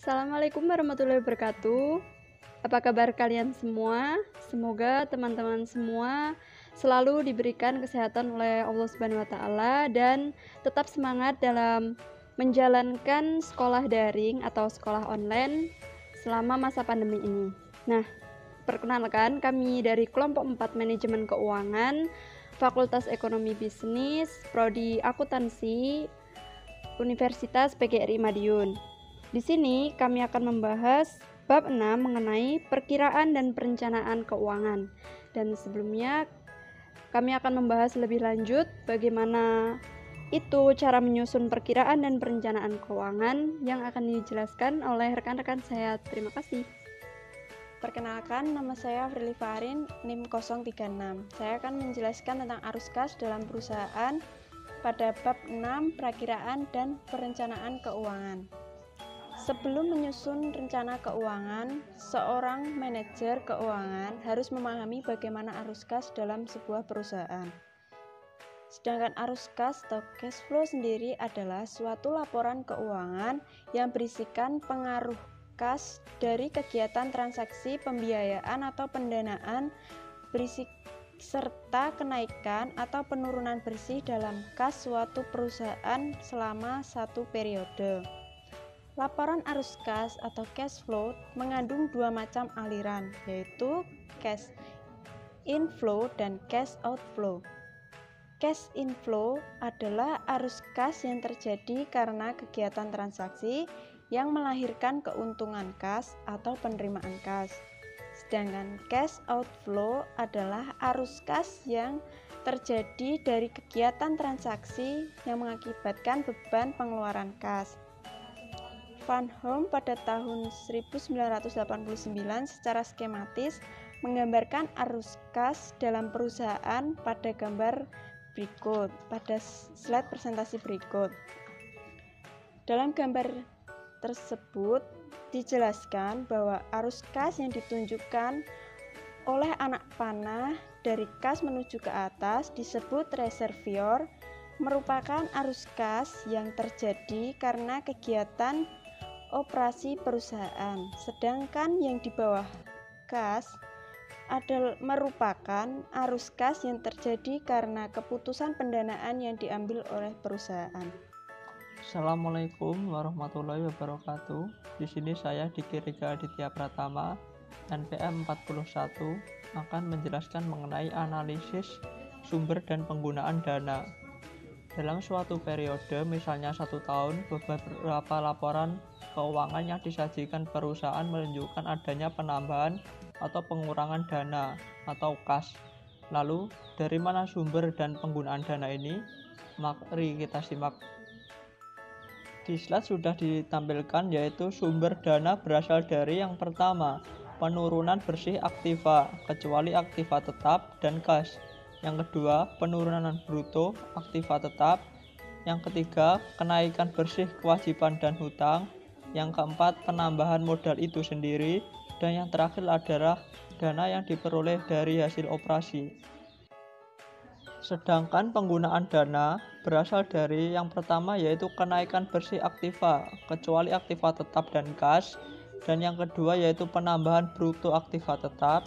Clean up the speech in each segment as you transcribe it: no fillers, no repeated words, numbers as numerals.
Assalamualaikum warahmatullahi wabarakatuh. Apa kabar kalian semua? Semoga teman-teman semua selalu diberikan kesehatan oleh Allah Subhanahu wa taala dan tetap semangat dalam menjalankan sekolah daring atau sekolah online selama masa pandemi ini. Nah, perkenalkan kami dari kelompok 4 Manajemen Keuangan, Fakultas Ekonomi Bisnis, Prodi Akuntansi, Universitas PGRI Madiun. Di sini kami akan membahas bab 6 mengenai perkiraan dan perencanaan keuangan. Dan sebelumnya kami akan membahas lebih lanjut bagaimana itu cara menyusun perkiraan dan perencanaan keuangan yang akan dijelaskan oleh rekan-rekan saya. Terima kasih. Perkenalkan, nama saya Frili Farin, NIM 036. Saya akan menjelaskan tentang arus kas dalam perusahaan pada bab 6 perakiraan dan perencanaan keuangan. Sebelum menyusun rencana keuangan, seorang manajer keuangan harus memahami bagaimana arus kas dalam sebuah perusahaan. Sedangkan arus kas atau cash flow sendiri adalah suatu laporan keuangan yang berisikan pengaruh kas dari kegiatan transaksi pembiayaan atau pendanaan berisi serta kenaikan atau penurunan bersih dalam kas suatu perusahaan selama satu periode. Laporan arus kas atau cash flow mengandung dua macam aliran, yaitu cash inflow dan cash outflow. Cash inflow adalah arus kas yang terjadi karena kegiatan transaksi yang melahirkan keuntungan kas atau penerimaan kas. Sedangkan cash outflow adalah arus kas yang terjadi dari kegiatan transaksi yang mengakibatkan beban pengeluaran kas. Van Hoom pada tahun 1989 secara skematis menggambarkan arus kas dalam perusahaan pada gambar berikut, pada slide presentasi berikut. Dalam gambar tersebut dijelaskan bahwa arus kas yang ditunjukkan oleh anak panah dari kas menuju ke atas disebut reservoir, merupakan arus kas yang terjadi karena kegiatan operasi perusahaan, sedangkan yang di bawah kas merupakan arus kas yang terjadi karena keputusan pendanaan yang diambil oleh perusahaan. Assalamualaikum warahmatullahi wabarakatuh. Di sini saya Diki Riga Aditya Pratama, NPM 41, akan menjelaskan mengenai analisis sumber dan penggunaan dana. Dalam suatu periode, misalnya 1 tahun, beberapa laporan keuangan yang disajikan perusahaan menunjukkan adanya penambahan atau pengurangan dana atau kas. Lalu, dari mana sumber dan penggunaan dana ini? Mari kita simak. Di slide sudah ditampilkan, yaitu sumber dana berasal dari yang pertama, penurunan bersih aktiva, kecuali aktiva tetap dan kas. Yang kedua, penurunan bruto aktiva tetap. Yang ketiga, kenaikan bersih kewajiban dan hutang. Yang keempat, penambahan modal itu sendiri. Dan yang terakhir adalah dana yang diperoleh dari hasil operasi. Sedangkan penggunaan dana berasal dari yang pertama, yaitu kenaikan bersih aktiva, kecuali aktiva tetap dan kas. Dan yang kedua, yaitu penambahan bruto aktiva tetap.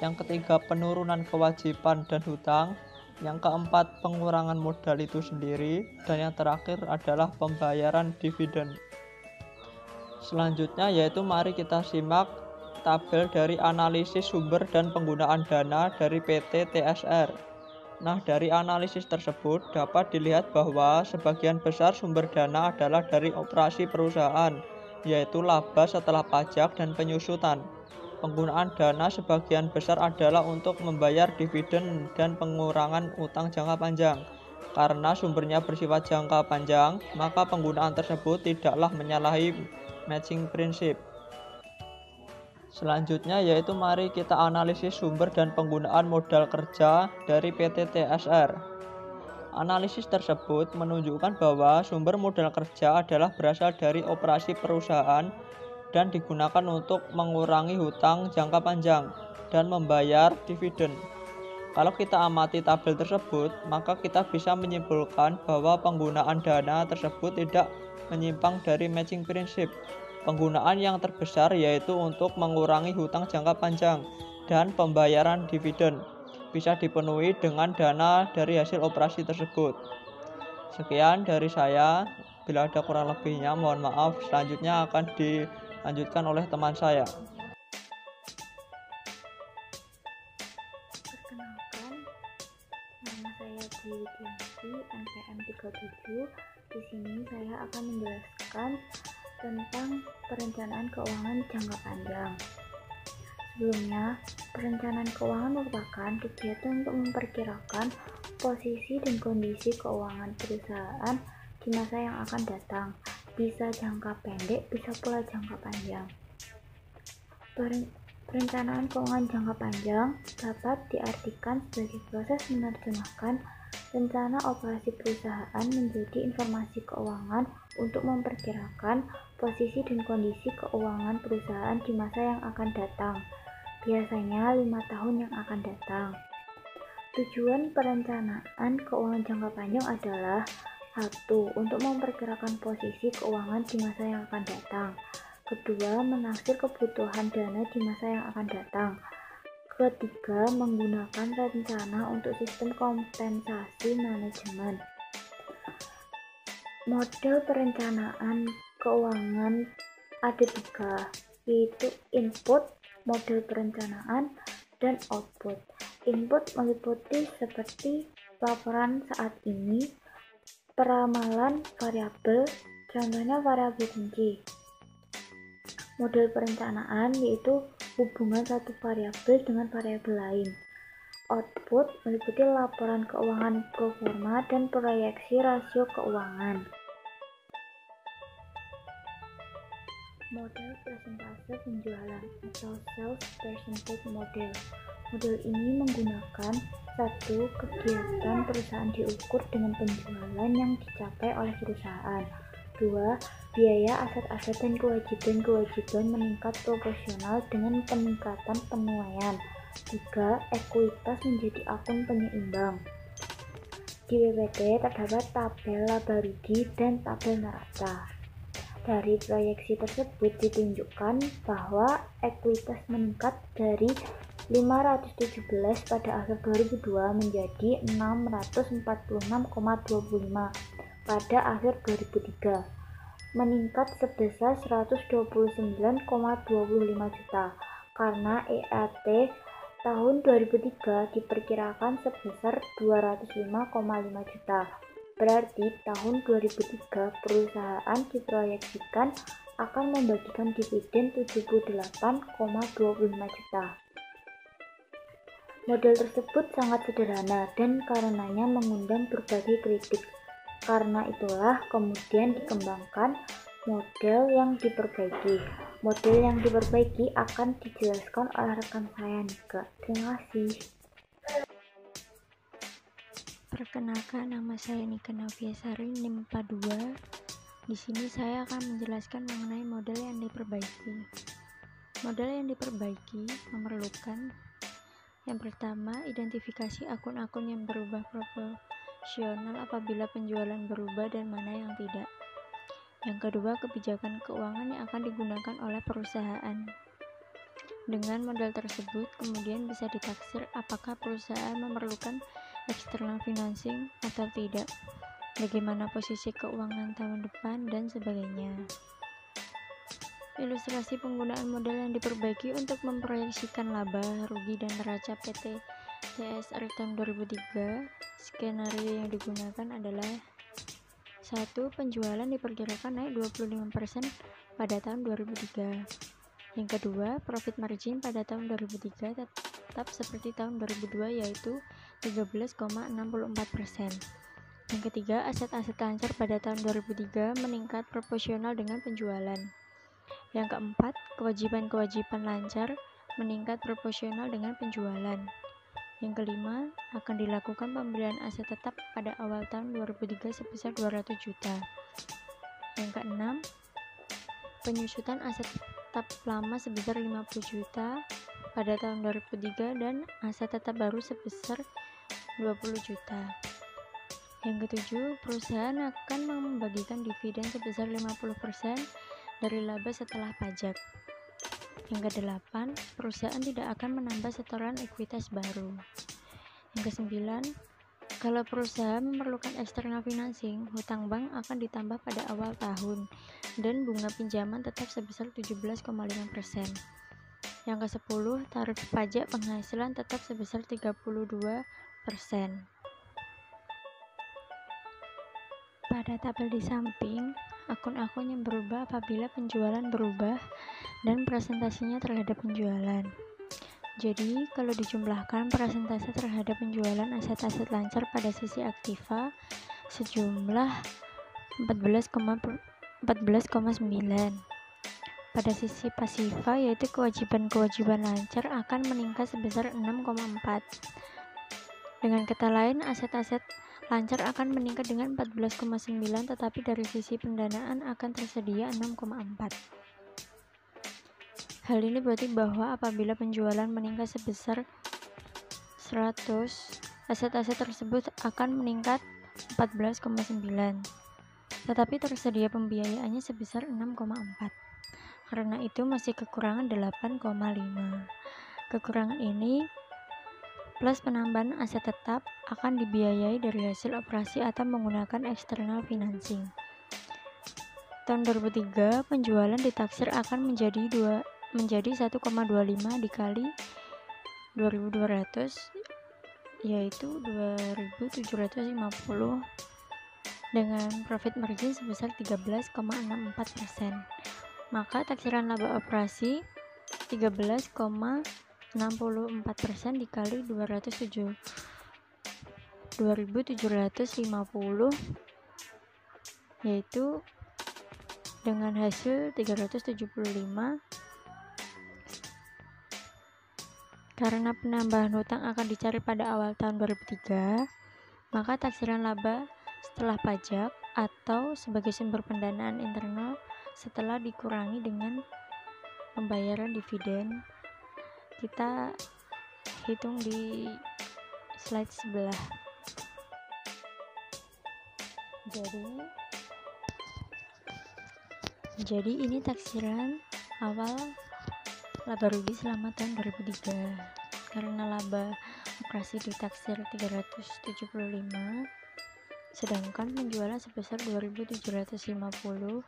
Yang ketiga, penurunan kewajiban dan hutang. Yang keempat, pengurangan modal itu sendiri. Dan yang terakhir adalah pembayaran dividen. Selanjutnya yaitu mari kita simak tabel dari analisis sumber dan penggunaan dana dari PT TSR. Nah, dari analisis tersebut dapat dilihat bahwa sebagian besar sumber dana adalah dari operasi perusahaan, yaitu laba setelah pajak dan penyusutan. Penggunaan dana sebagian besar adalah untuk membayar dividen dan pengurangan utang jangka panjang. Karena sumbernya bersifat jangka panjang, maka penggunaan tersebut tidaklah menyalahi matching prinsip. Selanjutnya yaitu mari kita analisis sumber dan penggunaan modal kerja dari PT TSR. Analisis tersebut menunjukkan bahwa sumber modal kerja adalah berasal dari operasi perusahaan dan digunakan untuk mengurangi hutang jangka panjang dan membayar dividen. Kalau kita amati tabel tersebut, maka kita bisa menyimpulkan bahwa penggunaan dana tersebut tidak menyimpang dari matching prinsip. Penggunaan yang terbesar yaitu untuk mengurangi hutang jangka panjang dan pembayaran dividen bisa dipenuhi dengan dana dari hasil operasi tersebut. Sekian dari saya. Bila ada kurang lebihnya mohon maaf. Selanjutnya akan dilanjutkan oleh teman saya. Perkenalkan, nama saya Dwi Widianti, NPM 37. Di sini saya akan menjelaskan tentang perencanaan keuangan jangka panjang. Sebelumnya, perencanaan keuangan merupakan kegiatan untuk memperkirakan posisi dan kondisi keuangan perusahaan di masa yang akan datang, bisa jangka pendek, bisa pula jangka panjang. Perencanaan keuangan jangka panjang dapat diartikan sebagai proses menerjemahkan rencana operasi perusahaan menjadi informasi keuangan untuk memperkirakan posisi dan kondisi keuangan perusahaan di masa yang akan datang, biasanya 5 tahun yang akan datang. Tujuan perencanaan keuangan jangka panjang adalah 1. Untuk memperkirakan posisi keuangan di masa yang akan datang. Kedua, menaksir kebutuhan dana di masa yang akan datang. Ketiga, menggunakan rencana untuk sistem kompensasi manajemen. Model perencanaan keuangan ada 3, yaitu input, model perencanaan, dan output. Input meliputi seperti laporan saat ini, peramalan variabel, contohnya variabel kunci. Model perencanaan yaitu hubungan satu variabel dengan variabel lain. Output meliputi laporan keuangan pro forma dan proyeksi rasio keuangan. Model persentase penjualan atau sales percentage model. Model ini menggunakan 1. Kegiatan perusahaan diukur dengan penjualan yang dicapai oleh perusahaan. 2. Biaya aset-aset dan kewajiban-kewajiban meningkat proporsional dengan peningkatan penuaian. 3. Ekuitas menjadi akun penyeimbang. Di PPT terdapat tabel laba rugi dan tabel neraca. Dari proyeksi tersebut ditunjukkan bahwa ekuitas meningkat dari 517 pada akhir 2002 menjadi 646,25 pada akhir 2003, meningkat sebesar 129,25 juta, karena EAT tahun 2003 diperkirakan sebesar 205,5 juta. Berarti tahun 2003 perusahaan diproyeksikan akan membagikan dividen 78,25 juta. Model tersebut sangat sederhana dan karenanya mengundang berbagai kritik. Karena itulah kemudian dikembangkan model yang diperbaiki. Model yang diperbaiki akan dijelaskan oleh rekan saya Nika. Terima kasih. Perkenalkan, nama saya Nika Naviasari, NIM 42. Di sini saya akan menjelaskan mengenai model yang diperbaiki. Model yang diperbaiki memerlukan yang pertama, identifikasi akun-akun yang berubah proporsional apabila penjualan berubah dan mana yang tidak. Yang kedua, kebijakan keuangan yang akan digunakan oleh perusahaan. Dengan model tersebut, kemudian bisa ditaksir apakah perusahaan memerlukan external financing atau tidak, bagaimana posisi keuangan tahun depan, dan sebagainya. Ilustrasi penggunaan model yang diperbaiki untuk memproyeksikan laba, rugi, dan neraca PT TSR tahun 2003. Skenario yang digunakan adalah 1. Penjualan diperkirakan naik 25% pada tahun 2003. Yang kedua, profit margin pada tahun 2003 tetap seperti tahun 2002 yaitu 13,64%. Yang ketiga, aset-aset lancar pada tahun 2003 meningkat proporsional dengan penjualan. Yang keempat, kewajiban-kewajiban lancar meningkat proporsional dengan penjualan. Yang kelima, akan dilakukan pembelian aset tetap pada awal tahun 2003 sebesar 200 juta. Yang keenam, penyusutan aset tetap lama sebesar 50 juta pada tahun 2003 dan aset tetap baru sebesar 20 juta. Yang ketujuh, perusahaan akan membagikan dividen sebesar 50% dari laba setelah pajak. Yang ke-8, perusahaan tidak akan menambah setoran ekuitas baru. Yang ke-9, kalau perusahaan memerlukan external financing, hutang bank akan ditambah pada awal tahun dan bunga pinjaman tetap sebesar 17,5%. Yang ke-10, tarif pajak penghasilan tetap sebesar 32%. Pada tabel di samping, akun-akun yang berubah apabila penjualan berubah dan presentasinya terhadap penjualan. Jadi, kalau dijumlahkan persentase terhadap penjualan aset-aset lancar pada sisi aktiva sejumlah 14,9. Pada sisi pasiva, yaitu kewajiban-kewajiban lancar akan meningkat sebesar 6,4. Dengan kata lain, aset-aset lancar akan meningkat dengan 14,9, tetapi dari sisi pendanaan akan tersedia 6,4. Hal ini berarti bahwa apabila penjualan meningkat sebesar 100, aset-aset tersebut akan meningkat 14,9, tetapi tersedia pembiayaannya sebesar 6,4. Karena itu masih kekurangan 8,5. Kekurangan ini plus penambahan aset tetap akan dibiayai dari hasil operasi atau menggunakan external financing. Tahun 2003, penjualan ditaksir akan menjadi 1,25 dikali 2.200, yaitu 2.750 dengan profit margin sebesar 13,64%. Maka taksiran laba operasi 13,64% dikali 2.750 yaitu dengan hasil 375. Karena penambahan hutang akan dicari pada awal tahun 2003, maka taksiran laba setelah pajak atau sebagai sumber pendanaan internal setelah dikurangi dengan pembayaran dividen, kita hitung di slide sebelah. Jadi ini taksiran awal laba rugi selama tahun 2003. Karena laba operasi ditaksir 375, sedangkan penjualan sebesar 2.750,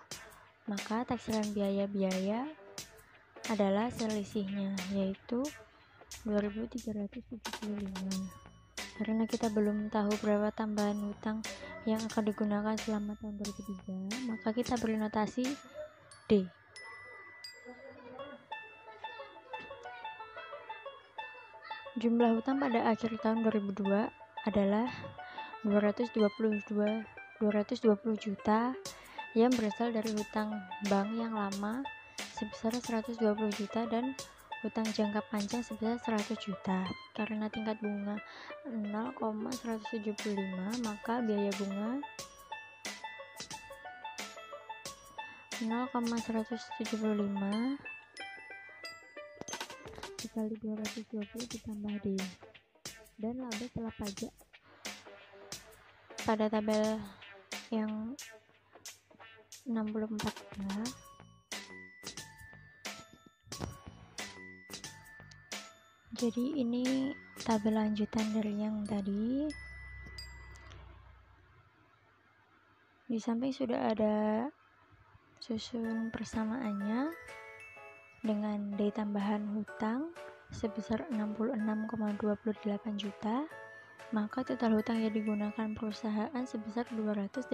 maka taksiran biaya-biaya adalah selisihnya, yaitu 2.375. Karena kita belum tahu berapa tambahan hutang yang akan digunakan selama tahun 2003, maka kita beri notasi D. Jumlah hutang pada akhir tahun 2002 adalah 220 juta yang berasal dari hutang bank yang lama sebesar 120 juta dan hutang jangka panjang sebesar 100 juta. Karena tingkat bunga 0,175, maka biaya bunga 0,175 dikali 220 ditambah D. Dan laba setelah pajak pada tabel yang 64A jadi ini tabel lanjutan dari yang tadi. Di samping sudah ada susun persamaannya dengan D tambahan hutang sebesar 66,28 juta, maka total hutang yang digunakan perusahaan sebesar 286,28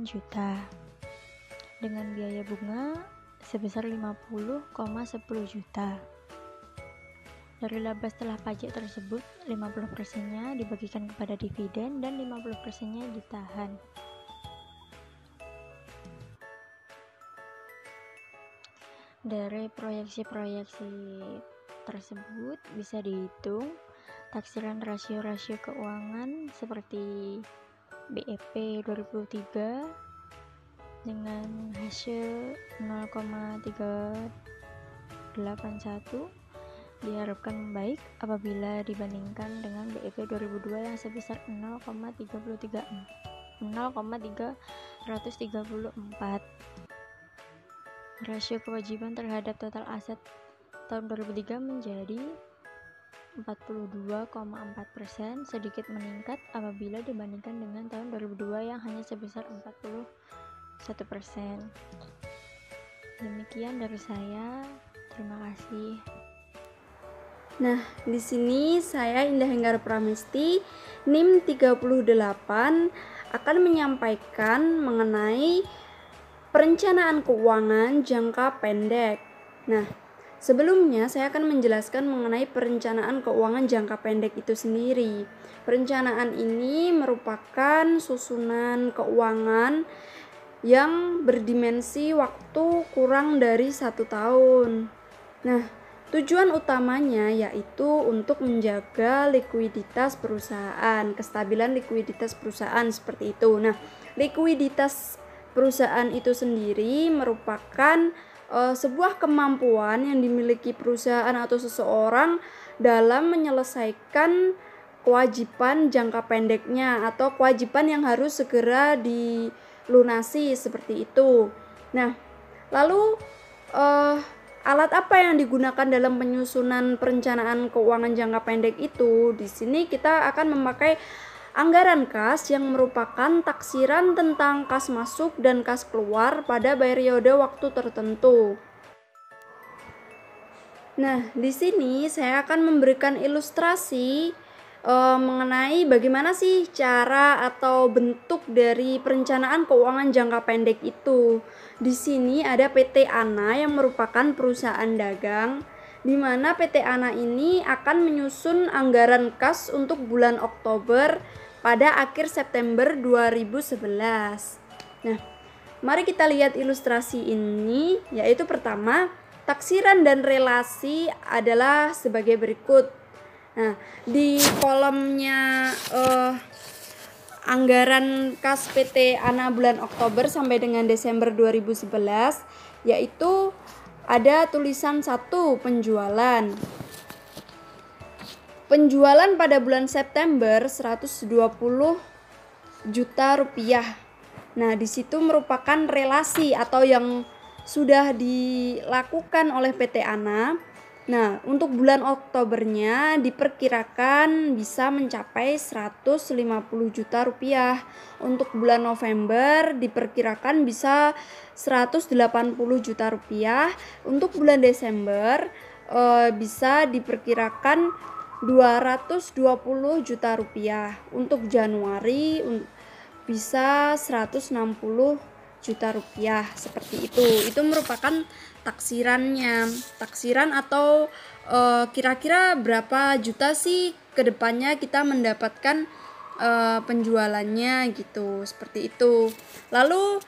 juta dengan biaya bunga sebesar 50,10 juta. Dari laba setelah pajak tersebut, 50%-nya dibagikan kepada dividen dan 50%-nya ditahan. Dari proyeksi-proyeksi tersebut bisa dihitung taksiran rasio-rasio keuangan seperti BEP 2003 dengan hasil 0,381 diharapkan membaik apabila dibandingkan dengan BEP 2002 yang sebesar 0,3 134. Rasio kewajiban terhadap total aset tahun 2003 menjadi 42,4%, sedikit meningkat apabila dibandingkan dengan tahun 2002 yang hanya sebesar 41%. Demikian dari saya. Terima kasih. Nah, di sini saya Indah Henggar Pramesti, NIM 38 akan menyampaikan mengenai perencanaan keuangan jangka pendek. Nah, sebelumnya saya akan menjelaskan mengenai perencanaan keuangan jangka pendek itu sendiri. Perencanaan ini merupakan susunan keuangan yang berdimensi waktu kurang dari 1 tahun. Nah, tujuan utamanya yaitu untuk menjaga likuiditas perusahaan, kestabilan likuiditas perusahaan seperti itu. Nah, likuiditas perusahaan itu sendiri merupakan sebuah kemampuan yang dimiliki perusahaan atau seseorang dalam menyelesaikan kewajiban jangka pendeknya atau kewajiban yang harus segera dilunasi seperti itu. Nah, lalu alat apa yang digunakan dalam penyusunan perencanaan keuangan jangka pendek itu? Di sini kita akan memakai anggaran kas yang merupakan taksiran tentang kas masuk dan kas keluar pada periode waktu tertentu. Nah, di sini saya akan memberikan ilustrasi mengenai bagaimana sih cara atau bentuk dari perencanaan keuangan jangka pendek itu. Di sini ada PT ANA yang merupakan perusahaan dagang, di mana PT ANA ini akan menyusun anggaran kas untuk bulan Oktober pada akhir September 2011. Nah, mari kita lihat ilustrasi ini, yaitu pertama, taksiran dan relasi adalah sebagai berikut. Nah, di kolomnya anggaran kas PT ANA bulan Oktober sampai dengan Desember 2011, yaitu ada tulisan 1 penjualan. Penjualan pada bulan September 120 juta rupiah. Nah, di situ merupakan relasi atau yang sudah dilakukan oleh PT ANA. Nah, untuk bulan Oktobernya diperkirakan bisa mencapai 150 juta rupiah. Untuk bulan November diperkirakan bisa 180 juta rupiah. Untuk bulan Desember bisa diperkirakan 220 juta rupiah. Untuk Januari bisa 160 juta rupiah, seperti itu. Itu merupakan taksirannya. Taksiran atau kira-kira berapa juta sih kedepannya kita mendapatkan penjualannya gitu, seperti itu. Lalu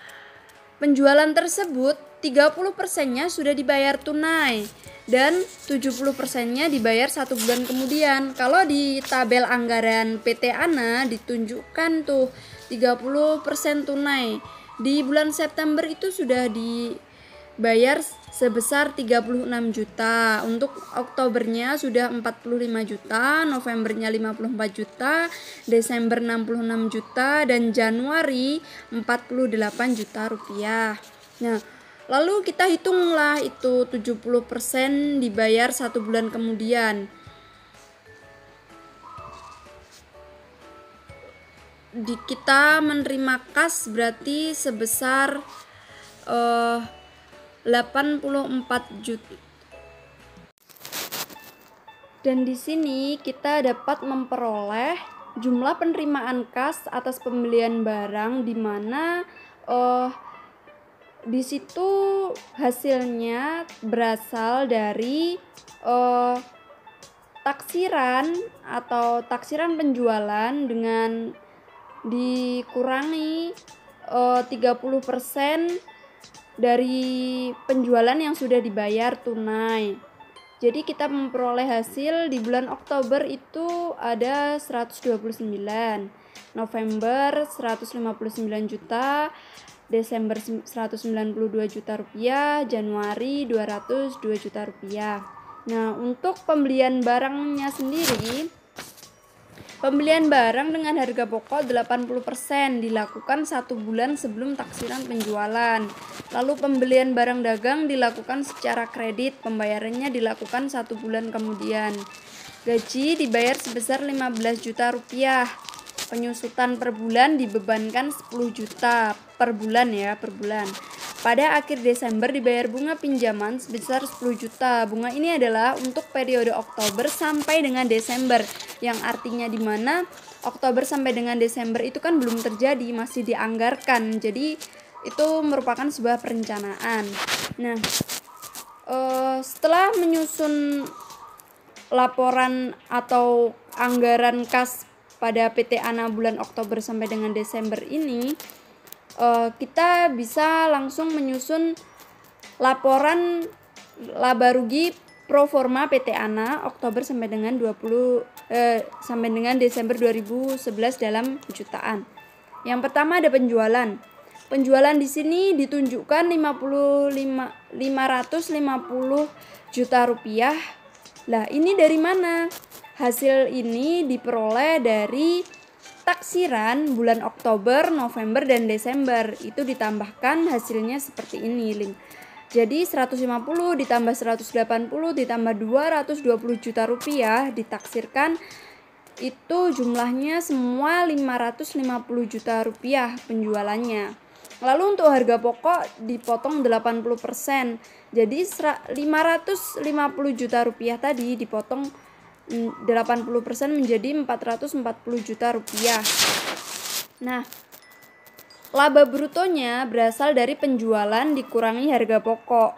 penjualan tersebut 30%-nya sudah dibayar tunai dan 70%-nya dibayar 1 bulan kemudian. Kalau di tabel anggaran PT ANA ditunjukkan tuh 30% tunai. Di bulan September itu sudah dibayar sebesar 36 juta. Untuk Oktobernya sudah 45 juta, Novembernya 54 juta, Desember 66 juta, dan Januari 48 juta rupiah. Nah, lalu kita hitunglah itu 70% dibayar 1 bulan kemudian. Kita menerima kas berarti sebesar 84 juta. Dan di sini kita dapat memperoleh jumlah penerimaan kas atas pembelian barang, di mana di situ hasilnya berasal dari taksiran atau taksiran penjualan dengan dikurangi 30% dari penjualan yang sudah dibayar tunai. Jadi kita memperoleh hasil di bulan Oktober itu ada 129, November 159 juta, Desember 192 juta rupiah, Januari 202 juta rupiah. Nah, untuk pembelian barangnya sendiri Pembelian barang dengan harga pokok 80% dilakukan 1 bulan sebelum taksiran penjualan. Lalu pembelian barang dagang dilakukan secara kredit, pembayarannya dilakukan 1 bulan kemudian. Gaji dibayar sebesar 15 juta rupiah. Penyusutan per bulan dibebankan 10 juta per bulan ya, per bulan. Pada akhir Desember dibayar bunga pinjaman sebesar 10 juta. Bunga ini adalah untuk periode Oktober sampai dengan Desember, yang artinya di mana Oktober sampai dengan Desember itu kan belum terjadi, masih dianggarkan. Jadi itu merupakan sebuah perencanaan. Nah, setelah menyusun laporan atau anggaran kas pada PT ANA bulan Oktober sampai dengan Desember ini, kita bisa langsung menyusun laporan laba rugi pro forma PT ANA Oktober sampai dengan sampai dengan Desember 2011 dalam jutaan. Yang pertama ada penjualan. Penjualan di sini ditunjukkan 550 juta rupiah. Lah, ini dari mana? Hasil ini diperoleh dari taksiran bulan Oktober, November, dan Desember. Itu ditambahkan hasilnya seperti ini, Link. Jadi 150 ditambah 180 ditambah 220 juta rupiah ditaksirkan, itu jumlahnya semua 550 juta rupiah penjualannya. Lalu untuk harga pokok dipotong 80%. Jadi 550 juta rupiah tadi dipotong 80% menjadi 440 juta rupiah. Nah, laba brutonya berasal dari penjualan dikurangi harga pokok.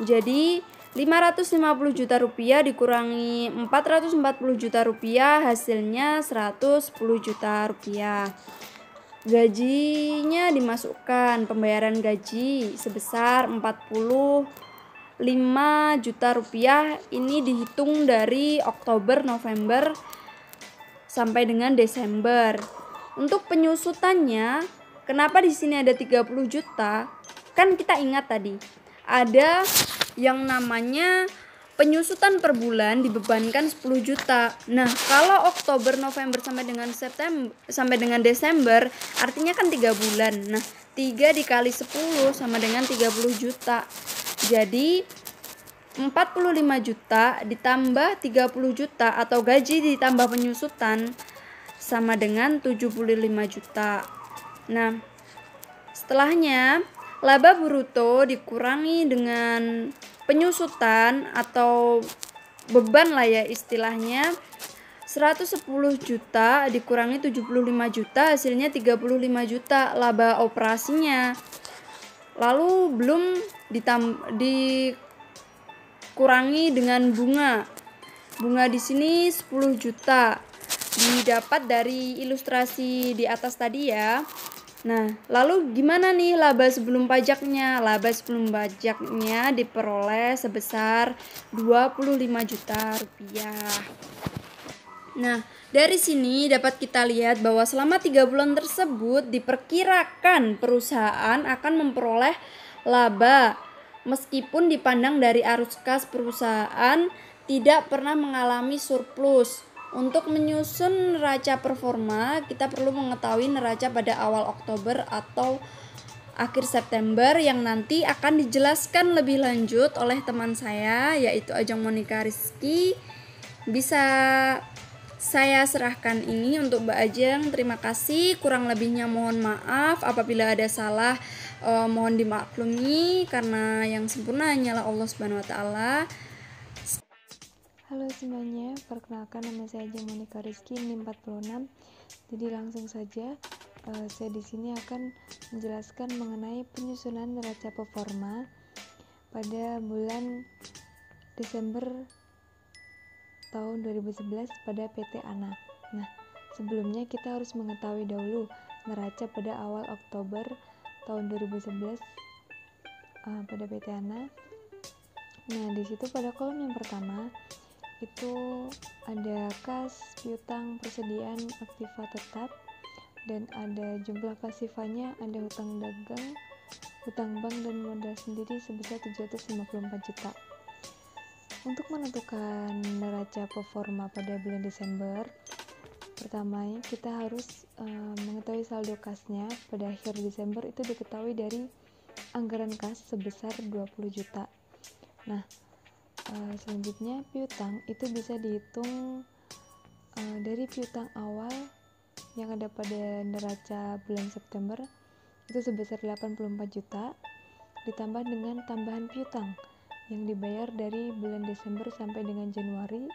Jadi 550 juta rupiah dikurangi 440 juta rupiah, hasilnya 110 juta rupiah. Gajinya dimasukkan, pembayaran gaji sebesar 45 juta rupiah. Ini dihitung dari Oktober, November sampai dengan Desember. Untuk penyusutannya, kenapa di sini ada 30 juta? Kan kita ingat tadi, ada yang namanya penyusutan per bulan dibebankan 10 juta. Nah, kalau Oktober, November sampai dengan Desember, artinya kan 3 bulan. Nah, 3 dikali 10 sama dengan 30 juta. Jadi 45 juta ditambah 30 juta atau gaji ditambah penyusutan sama dengan 75 juta. Nah, setelahnya laba bruto dikurangi dengan penyusutan atau beban lah ya istilahnya, 110 juta dikurangi 75 juta, hasilnya 35 juta laba operasinya. Lalu belum dikurangi dengan bunga. Bunga di sini 10 juta. Didapat dari ilustrasi di atas tadi ya. Nah, lalu gimana nih laba sebelum pajaknya? Laba sebelum pajaknya diperoleh sebesar 25 juta rupiah. Nah, dari sini dapat kita lihat bahwa selama 3 bulan tersebut diperkirakan perusahaan akan memperoleh laba meskipun dipandang dari arus kas perusahaan tidak pernah mengalami surplus. Untuk menyusun neraca performa, kita perlu mengetahui neraca pada awal Oktober atau akhir September yang nanti akan dijelaskan lebih lanjut oleh teman saya, yaitu Ajeng Monika Rizky. Bisa saya serahkan ini untuk Mbak Ajeng. Terima kasih. Kurang lebihnya mohon maaf. Apabila ada salah, mohon dimaklumi, karena yang sempurna hanyalah Allah Subhanahu wa Ta'ala. Halo semuanya, perkenalkan nama saya Ajeng Monika Rizky, NIM 46. Jadi langsung saja, saya di sini akan menjelaskan mengenai penyusunan neraca performa pada bulan Desember tahun 2011 pada PT ANA. Nah, sebelumnya kita harus mengetahui dahulu neraca pada awal Oktober tahun 2011 pada PT ANA. Nah, di situ pada kolom yang pertama itu ada kas, piutang, persediaan, aktiva tetap, dan ada jumlah pasifannya, ada hutang dagang, hutang bank, dan modal sendiri sebesar 754 juta. Untuk menentukan neraca performa pada bulan Desember, Pertama, kita harus mengetahui saldo kasnya pada akhir Desember itu diketahui dari anggaran kas sebesar 20 juta. Nah, selanjutnya piutang itu bisa dihitung dari piutang awal yang ada pada neraca bulan September itu sebesar 84 juta ditambah dengan tambahan piutang yang dibayar dari bulan Desember sampai dengan Januari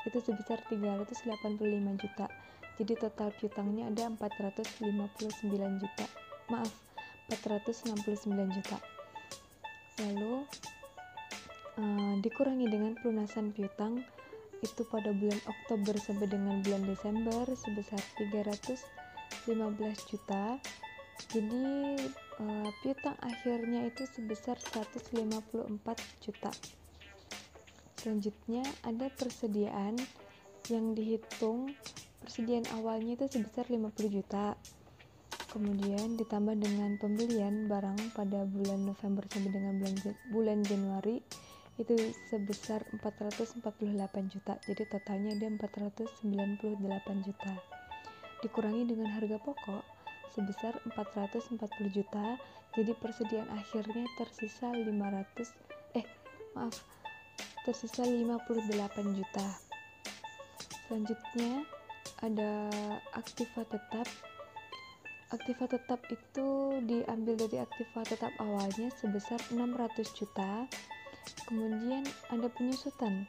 itu sebesar 385 juta. Jadi total piutangnya ada 469 juta. 469 juta. Lalu dikurangi dengan pelunasan piutang itu pada bulan Oktober sampai dengan bulan Desember sebesar 315 juta. Jadi piutang akhirnya itu sebesar 154 juta. Selanjutnya ada persediaan yang dihitung, persediaan awalnya itu sebesar 50 juta. Kemudian ditambah dengan pembelian barang pada bulan November sampai dengan bulan Januari itu sebesar 448 juta. Jadi totalnya ada 498 juta. Dikurangi dengan harga pokok sebesar 440 juta. Jadi persediaan akhirnya tersisa 58 juta. Selanjutnya ada aktiva tetap. Aktiva tetap itu diambil dari aktiva tetap awalnya sebesar 600 juta. Kemudian ada penyusutan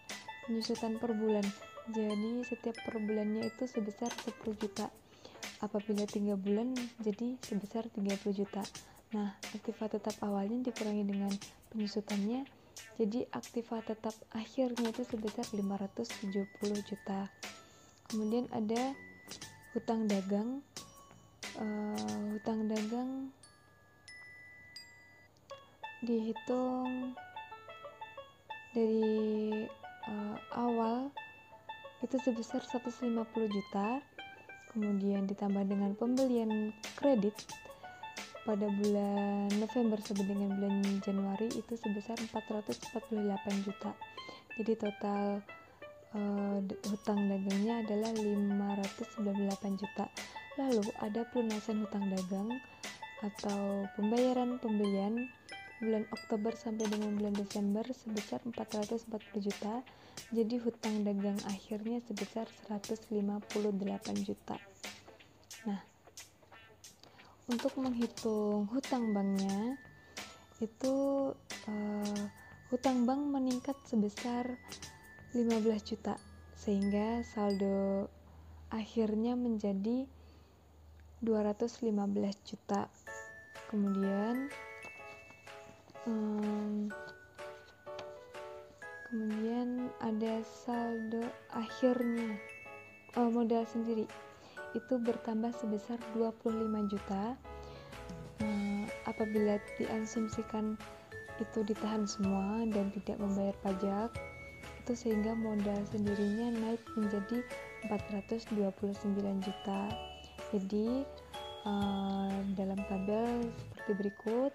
per bulan. Jadi setiap per bulannya itu sebesar 10 juta. Apabila 3 bulan jadi sebesar 30 juta. Nah, aktiva tetap awalnya dikurangi dengan penyusutannya, jadi aktiva tetap akhirnya itu sebesar 570 juta. Kemudian ada hutang dagang. Hutang dagang dihitung dari awal itu sebesar 150 juta. Kemudian ditambah dengan pembelian kredit pada bulan November sampai dengan bulan Januari itu sebesar 448 juta. Jadi total hutang dagangnya adalah 598 juta. Lalu ada pelunasan hutang dagang atau pembayaran pembelian bulan Oktober sampai dengan bulan Desember sebesar 440 juta. Jadi hutang dagang akhirnya sebesar 158 juta. Nah, untuk menghitung hutang banknya itu hutang bank meningkat sebesar 15 juta sehingga saldo akhirnya menjadi 215 juta. Kemudian ada saldo akhirnya modal sendiri itu bertambah sebesar 25 juta. Apabila diasumsikan itu ditahan semua dan tidak membayar pajak itu sehingga modal sendirinya naik menjadi 429 juta. Jadi dalam tabel seperti berikut,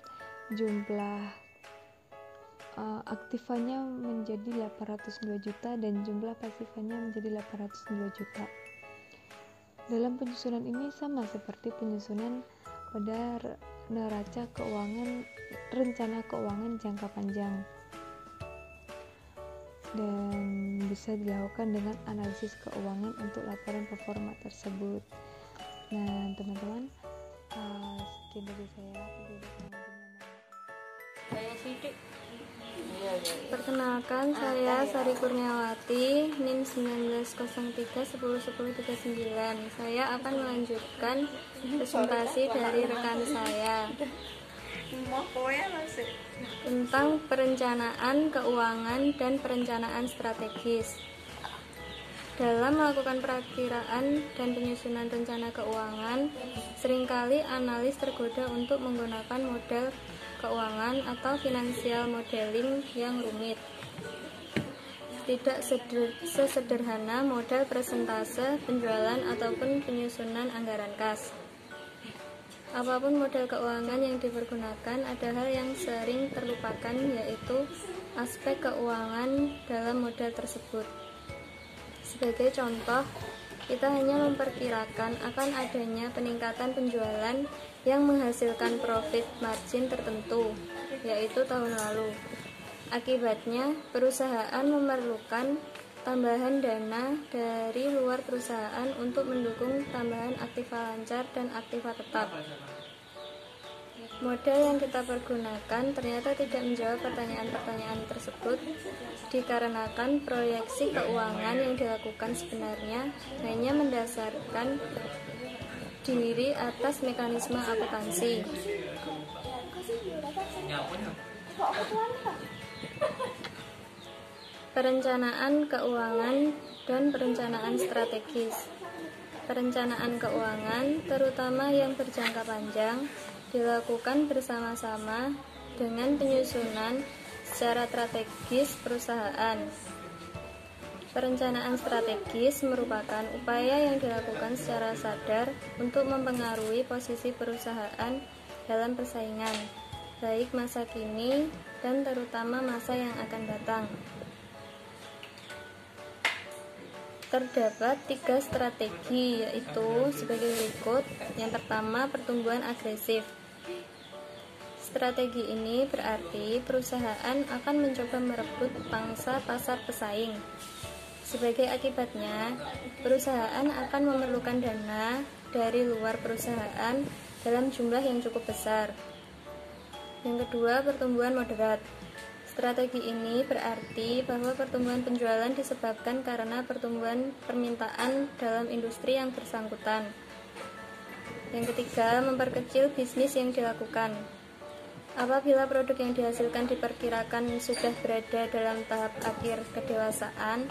jumlah aktifanya menjadi 802 juta dan jumlah pasifanya menjadi 802 juta. Dalam penyusunan ini sama seperti penyusunan pada neraca keuangan, rencana keuangan jangka panjang, dan bisa dilakukan dengan analisis keuangan untuk laporan performa tersebut. Nah, teman-teman, sekian dari saya. Perkenalkan, saya Sari Kurniawati, NIM 1903101039. Saya akan melanjutkan presentasi dari rekan saya tentang perencanaan keuangan dan perencanaan strategis. Dalam melakukan perakiraan dan penyusunan rencana keuangan, seringkali analis tergoda untuk menggunakan model keuangan atau financial modeling yang rumit. Tidak sesederhana model persentase, penjualan, ataupun penyusunan anggaran kas. Apapun model keuangan yang dipergunakan, ada hal yang sering terlupakan, yaitu aspek keuangan dalam model tersebut. Sebagai contoh, kita hanya memperkirakan akan adanya peningkatan penjualan yang menghasilkan profit margin tertentu, yaitu tahun lalu. Akibatnya, perusahaan memerlukan tambahan dana dari luar perusahaan untuk mendukung tambahan aktiva lancar dan aktiva tetap. Model yang kita pergunakan ternyata tidak menjawab pertanyaan-pertanyaan tersebut dikarenakan proyeksi keuangan yang dilakukan sebenarnya hanya mendasarkan diri atas mekanisme akuntansi. Perencanaan keuangan dan perencanaan strategis. Perencanaan keuangan, terutama yang berjangka panjang, dilakukan bersama-sama dengan penyusunan secara strategis perusahaan. Perencanaan strategis merupakan upaya yang dilakukan secara sadar untuk mempengaruhi posisi perusahaan dalam persaingan, baik masa kini dan terutama masa yang akan datang. Terdapat 3 strategi, yaitu sebagai berikut. Yang pertama, pertumbuhan agresif. Strategi ini berarti perusahaan akan mencoba merebut pangsa pasar pesaing. Sebagai akibatnya, perusahaan akan memerlukan dana dari luar perusahaan dalam jumlah yang cukup besar. Yang kedua, pertumbuhan moderat. Strategi ini berarti bahwa pertumbuhan penjualan disebabkan karena pertumbuhan permintaan dalam industri yang bersangkutan. Yang ketiga, memperkecil bisnis yang dilakukan. Apabila produk yang dihasilkan diperkirakan sudah berada dalam tahap akhir kedewasaan,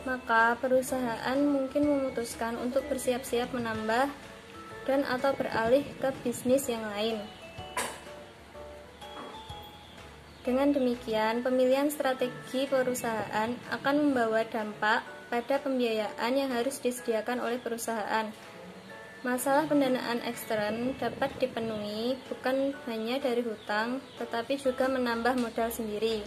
maka perusahaan mungkin memutuskan untuk bersiap-siap menambah dan atau beralih ke bisnis yang lain. Dengan demikian, pemilihan strategi perusahaan akan membawa dampak pada pembiayaan yang harus disediakan oleh perusahaan. Masalah pendanaan ekstern dapat dipenuhi bukan hanya dari hutang, tetapi juga menambah modal sendiri.